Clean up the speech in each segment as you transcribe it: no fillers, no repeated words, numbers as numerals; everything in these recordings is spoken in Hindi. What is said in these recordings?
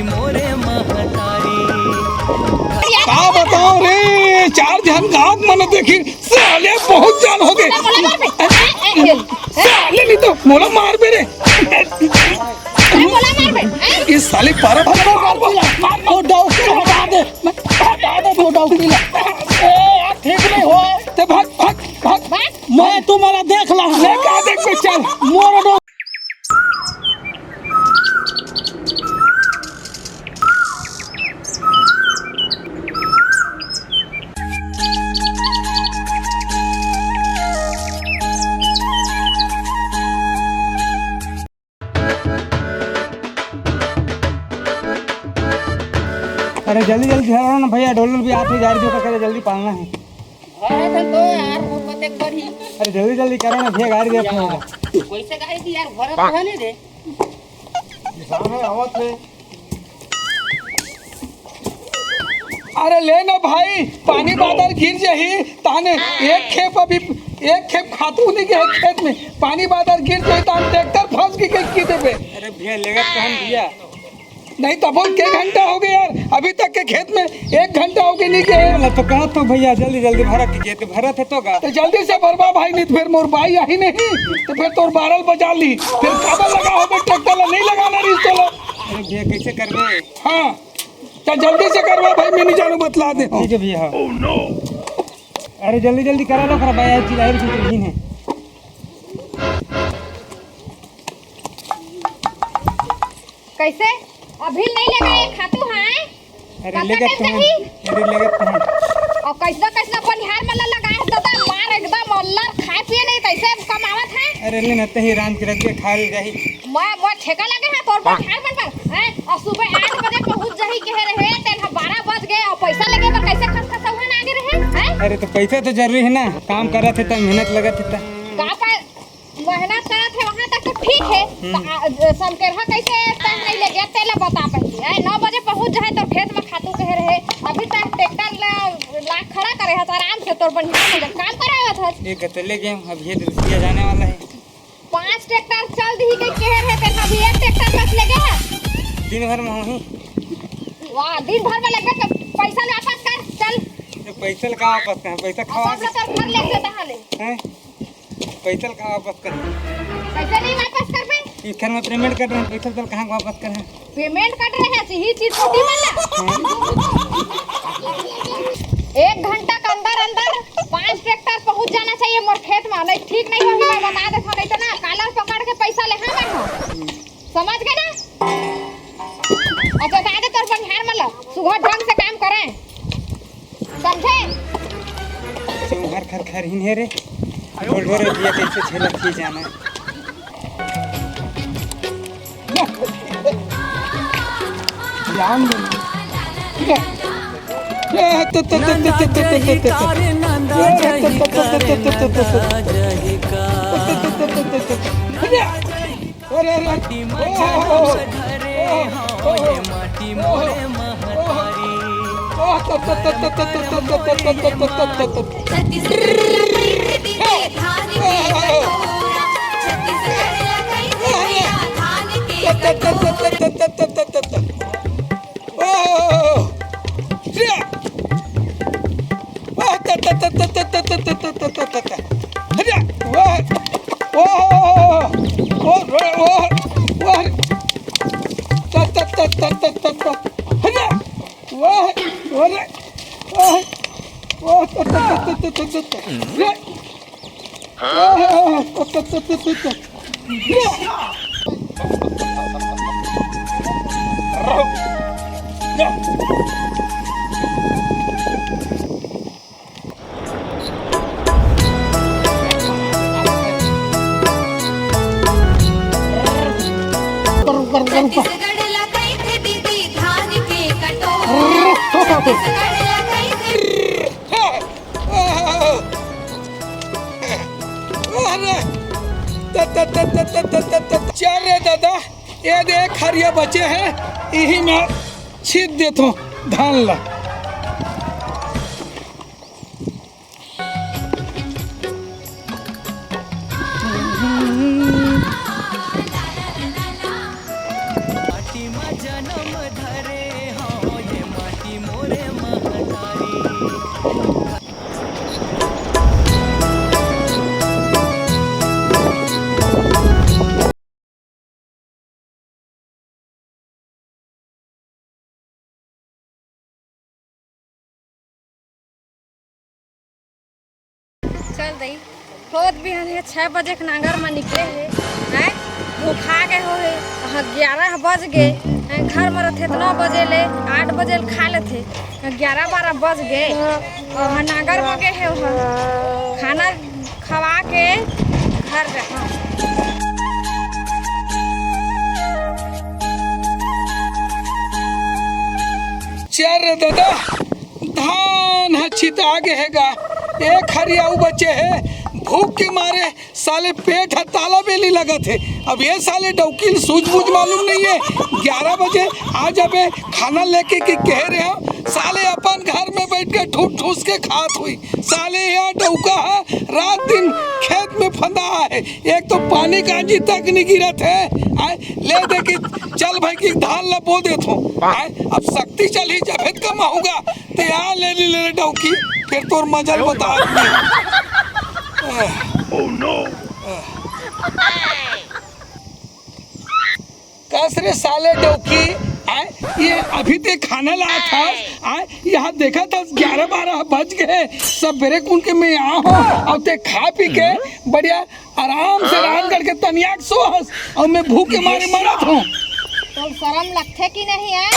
मोरे महतारी। का बताओ रे, 4 जन गाँव मन देखी साले बहुत जान हो गए। साले नहीं तो मोला मार बे रे। इस साले पारा तो ठीक नहीं हो तो भाग भाग भाग। मैं तुम्हारा देख ला का देख पे चल मोर। अरे जल्दी जल्दी झड़ो ना भैया, डोलर भी आते जा रही है, जल्दी पालना है। तो यार कते बड़ी अरे जल्दी जल्दी करो ना भैया, गाड़ी देखो कैसे गाड़ी थी यार, भरत है नहीं रे सामने आवत है। अरे ले ना भाई, पानी बादल गिर जाही ताने एक खेप अभी एक खेप खातू नहीं के खेत में पानी बादल गिर जाही तान ट्रैक्टर फंस के की देबे। अरे भैया लेगा कहां भैया, नहीं तो बोल के घंटा हो गया यार, अभी तक के खेत में 1 घंटा हो गया नहीं गए तो कहा तो भैया जल्दी जल्दी भरा कीजिए, तो भरा थे तो का तो जल्दी से भरवा भाई, नहीं तो फिर मोर भाई आई नहीं तो फिर तोर 12 बजा ली, फिर काबल लगा हो ट्रैक्टर ला नहीं लगाना रिश्ते ला। अरे भैया कैसे करबे? हाँ तो जल्दी से करवा भाई, मैं नहीं जानू बतला दे। ठीक है भैया। अरे जल्दी जल्दी करा लो खरा भैया, चीज आई नहीं है। कैसे अभी नहीं लेगा ये खातू है? अरे लेगा तो अरे लेगा तो और कैसा कैसा बनिहार में लगाए दादा, मार एकदम अल्लाह खाए पिए नहीं कैसे कमावत है। अरे ले न तही रान के रख के खा ले जाही। मैं ठेका लगे है तोर बनिहार बन पर हैं, और सुबह 8 बजे पहुंच जाही के रहे, तेन 12 बज गए और पैसा लगे पर कैसे खस हुए ना आगे रहे हैं। अरे तो पैसा तो जरूरी है ना, काम करत है तो मेहनत लगत है तो का पर मेहनत करत है वहां तक तो ठीक है, समकेरहा कैसे तय नहीं ले गया तेला बता पहले है। 9 बजे पहुंच जाए तो खेत में खातू कहे रहे, अभी तक ट्रैक्टर ला खड़ा करे है तो आराम से तोर बनिहार में काम करावत है। एक गतले के अब ये रुपया जाने वाला है। 5 ट्रैक्टर चल दी के कहे रहे ते अभी 1 ट्रैक्टर बस लगे है। दिन भर में ही वाह, दिन भर में लगे तो पैसा ले वापस कर चल। तो पैसा का वापस कर, पैसा खा सब लोग घर ले से तहाले हैं, पैसा का वापस कर। पैसा नहीं वापस कर बे, इस घर में पेमेंट कर रहे हैं, पैसा तो कहां वापस कर हैं? पेमेंट कट रहे हैं यही चीज छोटी वाला। 1 घंटा के अंदर अंदर 5 ट्रैक्टर पहुंच जाना चाहिए मोर खेत में, नहीं ठीक नहीं होगी मैं बता देता, नहीं तो ना कालर पकड़ के पैसा ले हम बैठो, समझ गए ना। अच्छा दादा तोर बनिहार में लो सुबह ढंग से काम करें, समझे? घर घर घर ही नहीं रे, ढोल ढोल दिया कैसे छेला किए जाना है। जान दे माटी मोरे महतारी। छत्तीसगढ़ लगाई दीदी धान के कटोरा। चल रे दादा, ये देख हरिया बचे हैं, यही मैं छीट देता हूँ धान ला। माटी में जन्म चल दई होत भी है 6 बजे के नांगर में निकले हैं भूखा गए हो है 11 बज गए घर में रहते 9 बजे ले 8 बजे ले खा लेते 11-12 बज गए और नांगर में गए है खाना खवा के घर रखा। चल रे दादा धान हच्छिता आगे हैगा एक हरियाऊ बच्चे है भूख के मारे साले पेट है ताला बेली लगा थे। अब ये साले डौकील सूझबूझ मालूम नहीं है 11 बजे आ जाबे खाना लेके कि कह रहे हो साले अपन घर में बैठ के ठूस ठूस के खात हुई साले यहाँ डौका है रात दिन खेत में फंदा है एक तो पानी कांजी तक नहीं गिरत है ले दे कि चल भाई कि धान ला बो देत हो अब शक्ति चली जब कमाऊंगा तो यहाँ ले डौकी फिर तोर मजल बता कसरे साले डौकी ये अभी तक खाना लाया था यहाँ देखा था 11-12 बज गए सब बेरे कुन के मैं यहाँ हूँ और ते खा पी के बढ़िया आराम से आराम करके तनिया सो और मैं भूख के मारे मरा हूँ। तो शर्म लगते कि नहीं है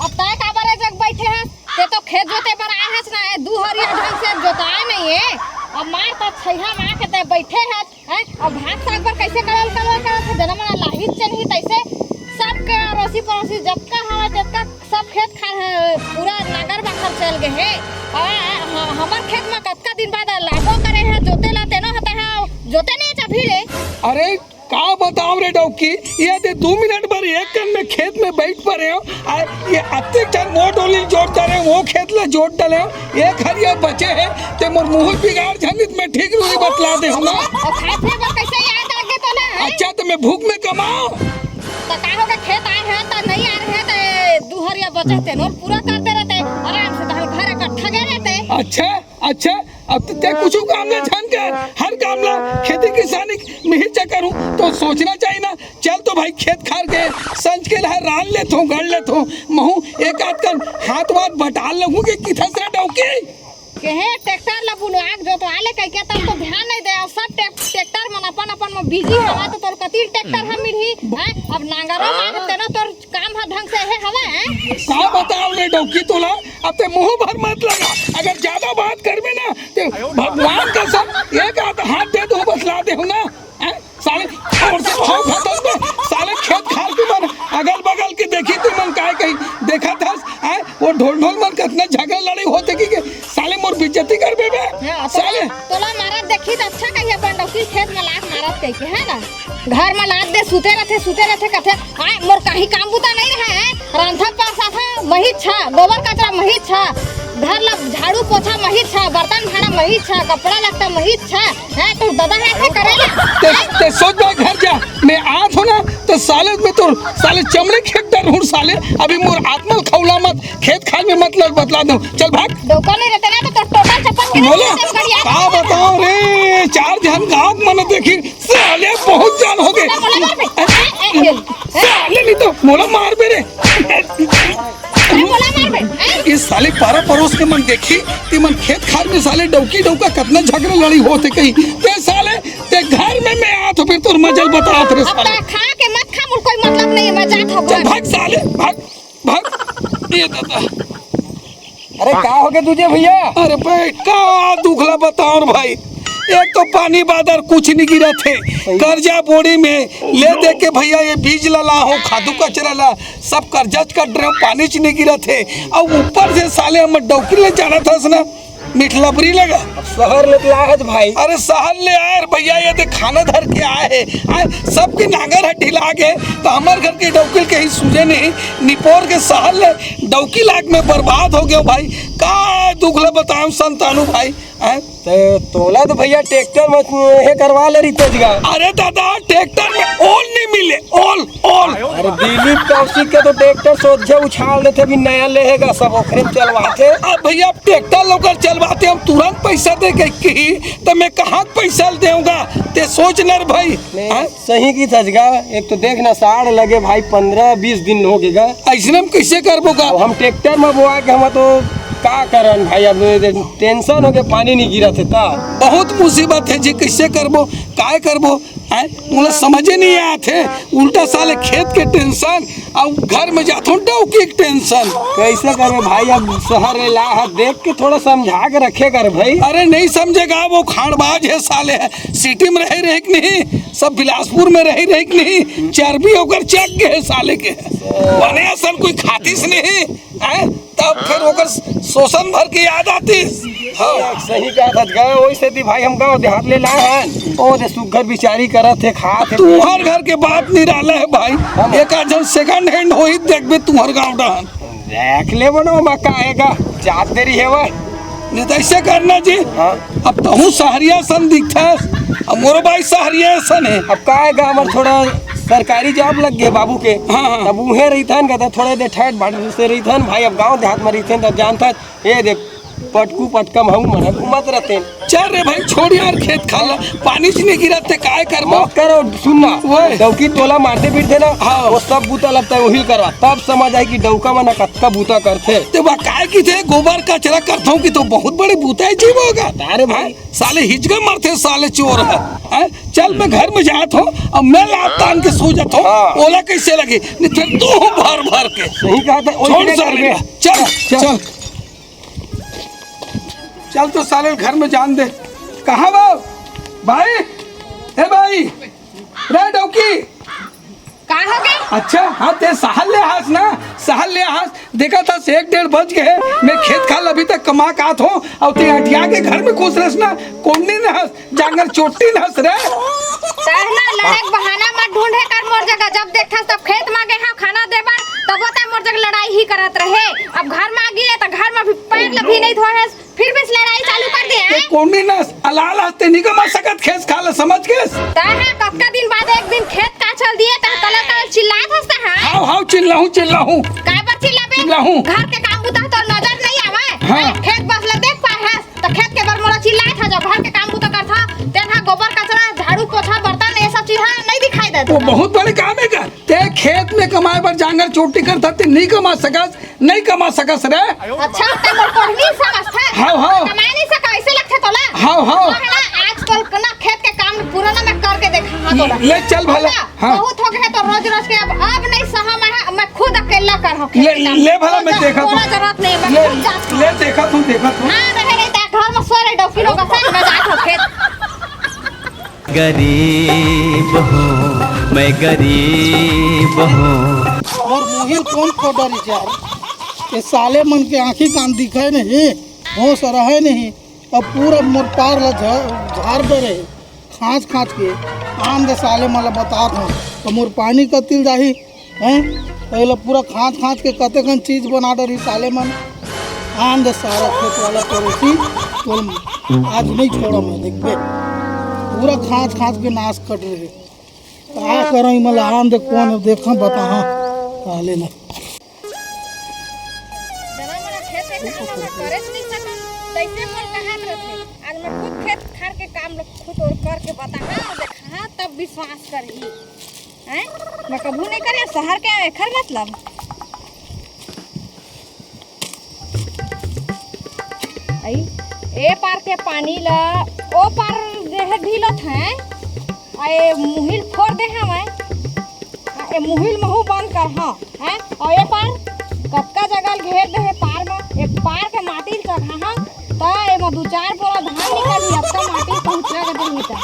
अब तय का बारे जग बैठे हैं ते तो खेत जोते पर आए हैं ना दू हरिया ढंग से जोताए नहीं है अब मार तो छैहा मार के ते बैठे हैं अब भात साग पर कैसे करल जन्म ना लाही चली तैसे सब के अड़ोसी पड़ोसी जबका हवा जबका सब खेत खा पूरा नगर बखर चल गए है हमार खेत में कतका दिन बाद लाभो करे है जोते लाते न होता है जोते नहीं अभी ले। अरे का बताओ रे डौकी ये दे 2 मिनट पर एक कन में खेत में बैठ पड़े हो ये अत्ते टन वो डोली जोड़ डाले वो खेत ला जोड़ डाले एक हरिया बचे है ते मोर मुंह बिगाड़ झनित में ठीक नहीं बतला दे हम और खाए फिर पर कैसे याद आ गए तो ना अच्छा तो मैं भूख में कमाओ तो का होगा खेत आए हैं तो नहीं आ रहे हैं तो 2 हरिया बचे थे और पूरा करते रहते आराम से तो घर इकट्ठा गए रहते। अच्छा अब तो ते कुछ काम ना छान कर हर काम ला खेती किसानी में ही चक्कर हूँ तो सोचना चाहिए ना चल तो भाई खेत खार के संज के लहर रान लेत हूँ गढ़ लेत हूँ महू एक आध कर हाथ वाथ बटाल लगूँ कि किथसरा डौकी कहे ट्रैक्टर ला बुलवाक जो तो आले कह के तब तो ध्यान नहीं दे सब ट्रैक्टर मन अपन में बिजी हवा तो तोर कती ट्रैक्टर हम मिलही अब नांगरो मारते ना तोर काम ह ढंग से है हवा का बताओ रे डौकी तोला अब ते मुंह भर मत लगा अगर ज्यादा बात करबे ना तो भगवान का सब एक हाथ दे दो बतला दे हूं ना साले और से हो खतम में साले खेत खाल के मन अगल बगल के देखी तू मन काय कहीं देखा था वो ढोल मन कितना झगड़ा लड़ाई होते कि साले मोर बेइज्जती कर बे साले तोला मारत देखी तो अच्छा कहिए बंडौकी खेत में लात मारत कह के है ना घर में लात दे सुते रहते कथे मोर काही काम बुता नहीं रहा है रांधा पासा था मही छा गोबर कचरा मही छा घर ला झाड़ू पोछा मही छा बर्तन भाड़ा मही छा कपड़ा लगता मही छा है तो दादा है करेला ते सोच बा घर जा मैं आत हो ना तो साले में तो साले चमड़े खेत डर हूं साले अभी मोर आत्मा खौला मत खेत खाल में मत लग बतला दो चल भाग डोका नहीं रहते ना तो टोटा चप्पल के बोलो का बताओ रे 4 जन गांव मन देखी साले बहुत जान हो गए साले नहीं तो मोला मार बे रे इस साले पारा परोस के मन देखी ती मन खेत खार में साले डौका कितना झगड़ा लड़ी होते कहीं ते साले ते घर में मैं आ तो फिर तोर मजल बता रे साले खा के मत खा मुर कोई मतलब नहीं है मैं जात हूं चल भाग साले भाग ये दादा अरे का हो गया तुझे भैया अरे भाई का दुखला बताओ भाई एक तो पानी बादर कुछ नहीं गिरा थे कर्जा बोरी में ले दे के भैया ये बीज ला हो खादू कचरा ला सब कर्जा कर रहे हो पानी च नहीं गिरा थे और ऊपर से साले हम डौकी ले जाना था ना मिठलबरी लगा शहर ले आए भाई अरे शहर ले आए भैया ये तो खाना धर के आए हैं सबके नांगर हट ढिला गए तो हमारे घर के डौकी कहीं सूझे नहीं निपोर के शहर ले डौकी लाख में बर्बाद हो गया भाई का दुखला बताओ संतानु भाई तोला तो भैया ट्रैक्टर में करवा ले रही जगह अरे दादा ट्रैक्टर में ओल नहीं मिले ओल अरे दिलीप कौशिक के तो ट्रैक्टर सोचे उछाल देते भी नया लेगा सब ओखरे चलवाते अब भैया ट्रैक्टर लोकर चलवाते हम तुरंत पैसा दे के तो मैं कहाँ पैसा दूंगा ते सोच नर भाई सही की सजगा एक तो देखना साड़ लगे भाई 15-20 दिन हो गएगा ऐसे हम कैसे कर बोगा हम ट्रैक्टर में बोआ के हम तो का करन भाई, अब टेंशन हो के पानी नहीं गिरा थे ता बहुत मुसीबत है जी, कैसे करबो काय करबो है, मुझे समझे नहीं आते। उल्टा साले खेत के टेंशन और घर में जाता डौकी के टेंशन। कैसे करे भाई, अब शहर ला है, देख के थोड़ा समझा के रखे कर भाई। अरे नहीं समझेगा, वो खानबाज है साले है, सिटी में रहे कि नहीं, सब बिलासपुर में रहे कि नहीं, चर्बी होकर चक के है साले के, बने असल कोई खातिस नहीं है, तब फिर होकर शोषण भर के याद आती। हाँ सही कहा था, गए वैसे दी भाई, हम गाँव देहात ले लाए हैं, ओ दे सुगर बिचारी करत थे, खात थे। तुम्हार घर के बात निराला है भाई, एक आध सेकंड हैंड हो ही देखबे तुम्हार गाँव डान देख ले बनो मक्का आएगा, जात देरी है वह नहीं तो ऐसे करना जी। हाँ। अब तो हूँ सहरिया सन दिखता है, अब मोरो भाई सहरिया सन है। अब का आएगा, हमार थोड़ा सरकारी जॉब लग गए बाबू के। हाँ। अब उहे रही था कहता थोड़े देर ठहर बाढ़ से रही था भाई, अब गांव देहात में रही थे तब जानता ये देख पटकू पटकम हम मन घूमत रहते। चल रे भाई छोड़ यार, खेत खाला पानी से नहीं गिरा ते काय करबो। मत करो, सुनना ओए। डौकी टोला मारते फिरते ना, हाँ। वो सब बूता लगता है वही करवा, तब समझ आई कि डौका में ना कत्का बूता करते। ते बा काय की थे गोबर कचरा करता हूँ कि तो बहुत बड़ी बूता है जीव होगा। अरे भाई। हाँ? साले हिचका मारते साले चोर है। हाँ? चल मैं घर में जात हूँ, अब मैं लात तान के सो जाता हूँ। हाँ। ओला कैसे लगी नहीं फिर तू भर भर के सही कहा था, छोड़ वही साले कर चल चल चल तो साले घर में जान दे। कहाँ वो भाई, हे भाई रे डौकी का हो गए? अच्छा हाँ ते सहल ले हास ना, सहल ले हास देखा था 1-1:30 बज गए, मैं खेत खाल अभी तक कमा का थो और ते हटिया के घर में खुश रहस ना, कौन नहीं हंस जांगर चोटी न हंस रे। सहना लड़ाई के बहाना मत ढूंढे कर मोर जगह, जब देखा तब खेत में गए हाँ खाना देबा तब होता मोर जगह लड़ाई ही करत रहे। अब घर में आ गए तो घर में भी पैर भी नहीं धोए, फिर भी लड़ाई चालू कर दे ते हैं। कौन नहीं नस अलाल हंसते नहीं कमा सकत खेत खाला समझ के। ताहा कक्का दिन बाद एक दिन खेत का चल दिए ता कल चिल्लात हंसता है। हाउ हाउ चिल्लाहूं काय पर चिल्लाबे? चिल्लाहूं। घर के काम बुता तो नजर नहीं आवे। हाँ। खेत बस ले देख पाए है तो खेत के बर मोला चिल्लात था, जब घर के काम बुता करता तेरा गोबर कचरा झाड़ू पोछा बर्तन ये सब चीज नहीं दिखाई देता। वो बहुत बड़े काम है का, ते खेत में कमाए पर जांगर चोटी करता ते नहीं कमा सकस, नहीं कमा सकस रे। अच्छा ते मोर कोहनी समझता है। हाँ, हाँ। कमाए नहीं सका ऐसे लगता तोला। हाँ, हाँ। तो है ना आजकल ना खेत के काम पूरा ना मैं करके देखा हां तोला। ले चल भला। हाँ। बहुत हो गया तो रोज-रोज के अब नहीं सहा मैं खुद अकेला कर हो। ले भला मैं देखा तू। पूरा जरूरत नहीं मैं ले खुद जाता हूं। ले देखा तू हां रहे नहीं ता घर में सोरे डौकी लोग संग में जात हो खेत। गरीब हूँ मैं, गरीब हूँ। और मोहिल कौन फोटो यार, ये साले मन के आंखी कान दिखे नहीं, होश रहे नहीं, अब पूरा मोर पार ला झाड़ दे रहे खाँच खाँच के। आम दे साले मला बता दूँ तो मोर पानी कतिल जाही हैं, पहले पूरा खाँच खाँच के कते कन चीज बना डरी साले मन। आम दे सारा खेत वाला पड़ोसी तो आज नहीं छोड़ा मैं देखबे, पूरा खाँच खाँच के नाश कर रहे। क्या करें मला आम दे कौन देखा बता साले ना। जरा मेरा खेत है कहाँ मैं करे नहीं सका, तैसे मन कहाँ रहते। आज मैं खुद खेत खार के काम खुद और करके बता हाँ देखा तब विश्वास करही हैं। मैं कभू नहीं करे शहर के एखर मतलब। आई ए पार के पानी ला ओ पार देह ढीलत है, आए मुहिल फोड़ दे हमें ए मुहिल महू बंद कर हाँ हैं। और ये पार कतका जगह घेर दे है पार में, एक पार के माटी चढ़ा हाँ ता ए में 2-4 बोरा धान निकली, अब तो माटी पहुँचा के दे मीटर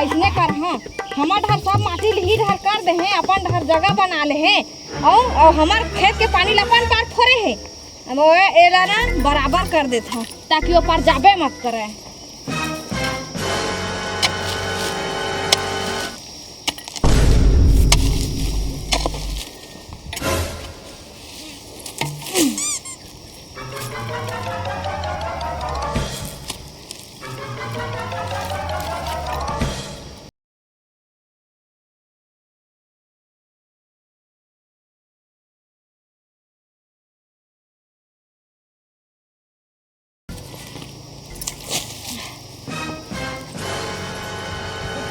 ऐसने कर हाँ। हमार ढर सब माटी ही ढर कर दे हैं, अपन ढर जगह बना ले हैं और हमार खेत के पानी लपन पार फोरे है, अब वो एला ना बराबर कर देता ताकि वो पार जाबे मत करे।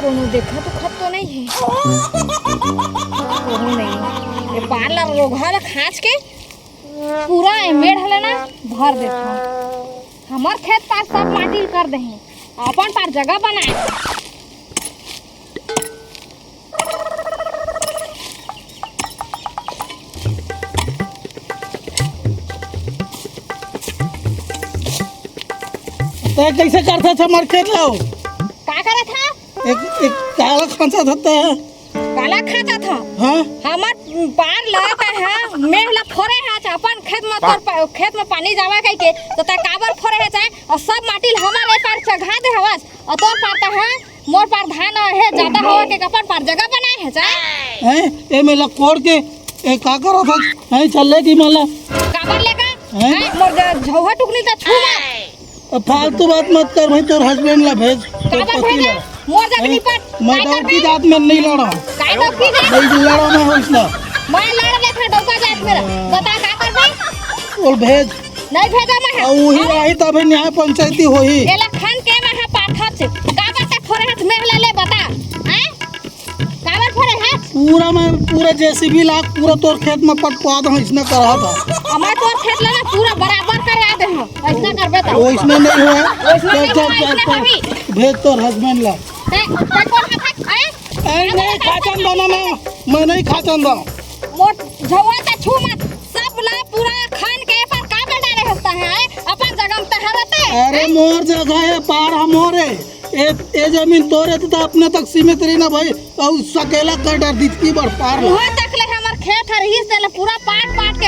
कोनो देखा तो खत तो नहीं है, कोनो नहीं। ये पार ला रोघा ला खाँच के पूरा मेढ़ हले ना भर देता हमार खेत पास सब माटी कर दे अपन पार जगह बनाए तो कैसे करता था हमारे खेत लो का करे था एक काला खांचा था काला खाता था हाँ हमार पार लगता है मेघ ला फोरे है अपन खेत में तोर खेत में पानी जावा कह के तो ता काबर फोरे है चाहे और सब माटी हमारे पार चढ़ा दे हवस और तोर पाता है मोर पार धान है ज्यादा हवा के अपन पार जगह बनाए है चाहे हैं ए में लकोड़ के ए का करा था नहीं चले की माला काबर लेगा हैं? मोर झौहा टुकनी ता छू मत फालतू बात मत कर भाई तोर हस्बैंड ला भेज तोर काबर पति भेजा ला मोर जगनी पर मैं डर की जात में नहीं लड़ा काय डर की जात नहीं लड़ा मैं हो इसला मैं लड़ ले था डोका जात मेरा बता का कर भाई और भेज नहीं भेजा मैं और वही रही तब न्याय पंचायती होई एला खान के में पाठा से काबर तक फोरे हाथ में ले बता हैं काबर फोरे हाथ पूरा जेसीबी लाख पूरा तोर खेत में पटवा दो इसने करा था हमारे तोर खेत लेना पूरा बराबर करवा दे हम ऐसा करबे तो वो इसमें नहीं हुआ ओइसने नहीं हुआ, इसने होई। भेज तोर हस्बैंड ला ते कौन हाथ आए ए नहीं खाचन दो ना मैं नहीं खाचन दो मोट झवा ते छू मत सब ला पूरा खान के पर का डाले हस्ता है अपन जगह में तहरते अरे मोर जगह है पार हमोरे ए जमीन तोरे तो अपने तक सीमित रही ना भाई और सकेला कर डर दी की बार पार ला वहां तक ले हमर खेत हर हिस देले पूरा पाट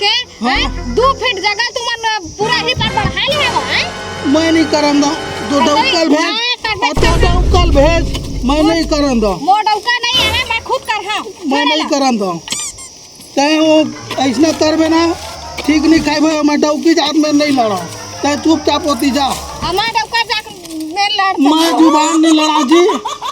के हैं 2 फीट जगह तुमन पूरा ही पर बढ़ाई है वो हैं मैं नहीं करन दो तो डौकल भेज तो डौकल भेज मैं नहीं करन दो मोर डौका नहीं है मैं खुद कर हां मैं नहीं करन दो तय वो ऐसा करबे ना ठीक नहीं खाए भाई मैं डौकी जात में नहीं लड़ा तय चुपचाप होती जा हमार डौका जा में लड़ मैं जुबान नहीं लड़ा जी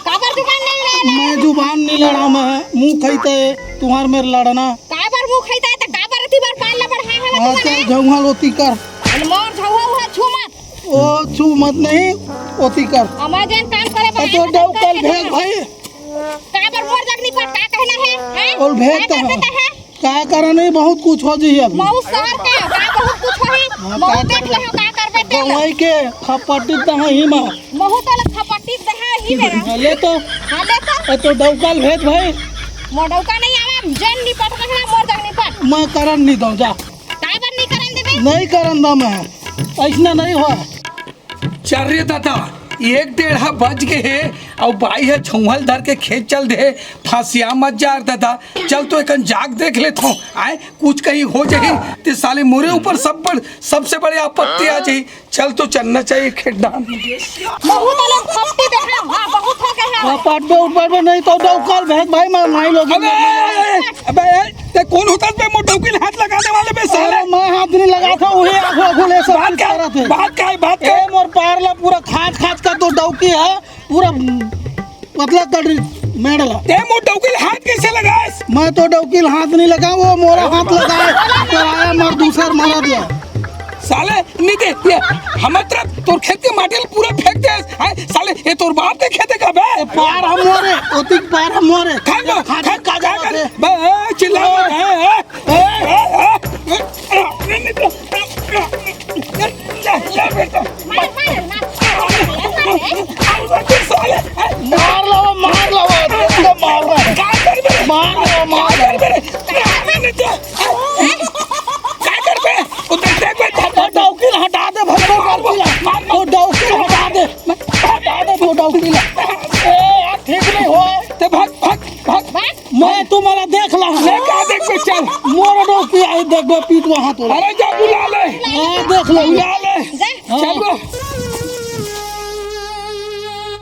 काबर दुकान नहीं रहे मैं जुबान नहीं लड़ा मैं मुंह खईते तुम्हार मेरे लड़ना काबर मुंह खइता है त काबर रती बार पाल ला बढ़ाए है हाँ तुम्हारे तो झौहा लोती कर मोर झवा हुआ छू मत ओ छू मत नहीं ओती कर हमार जन काम करे तो डौकल भेज भाई काबर मोर जगनी पर का कहना है हैं और भेज तो का करा नहीं बहुत कुछ हो जी अभी मऊ शहर के का बहुत कुछ होई मऊ देख ले का करबे ते गवाई के खपटी त ही मां महू तो थपट्टी दे है ही मेरा ले तो हां ले तो डौकल भेज भाई मोर डौका नहीं आवे जन नहीं पट रखना मोर जगनी पर मैं करन नहीं दो जा काबर नहीं करन देबे नहीं करन दो मैं ऐसा नहीं हुआ चल रे दादा 1:30 बज गए है और भाई है छुहल धर के खेत चल दे फांसिया मत जा दादा चल तो एक जाग देख लेता हूँ आए कुछ कहीं हो जाए तो साले मोरे ऊपर सबसे बड़े आपत्ति आ जाए चल तो चलना चाहिए खेत डाल बहुत अलग थपटी दे हां बहुत हो गए हैं ऊपर में नहीं तो डौकल भेज भाई मैं नहीं लोग अबे ते कौन होता है मोटो के हाथ लगाने वाले पे साले मैं हाथ नहीं लगा था वही आंखों खुले सब बात क्या कर थे बात क्या ए मोर पारला पूरा खाच का तो डौकी है पूरा पतला कर मेडला ते मोटो के हाथ कैसे लगाए मैं तो डौकील हाथ नहीं लगा वो मोरा हाथ लगाए तो आया मोर दूसर मारा दिया साले नहीं दे ये हम तरफ तोर खेत के माटी पूरा फेंक दे हाय साले ये तोर बाप के खेत का बे पार हम मोरे ओतिक पार हम मोरे खा का कर बे चिल्ला जा बेटा साले मार लो मार रहा है मार क्या कर बे उधर देख बे डौकील हटा दे भगवान डौकील हटा दे वो डौकील ए ठीक नहीं हुआ ते भाग मैं तुम्हारा देख ला ले का देख बे चल मोर डौकी आई देख बे पीट वहां तो अरे जा बुला ले देख लो बुला ले जा चलो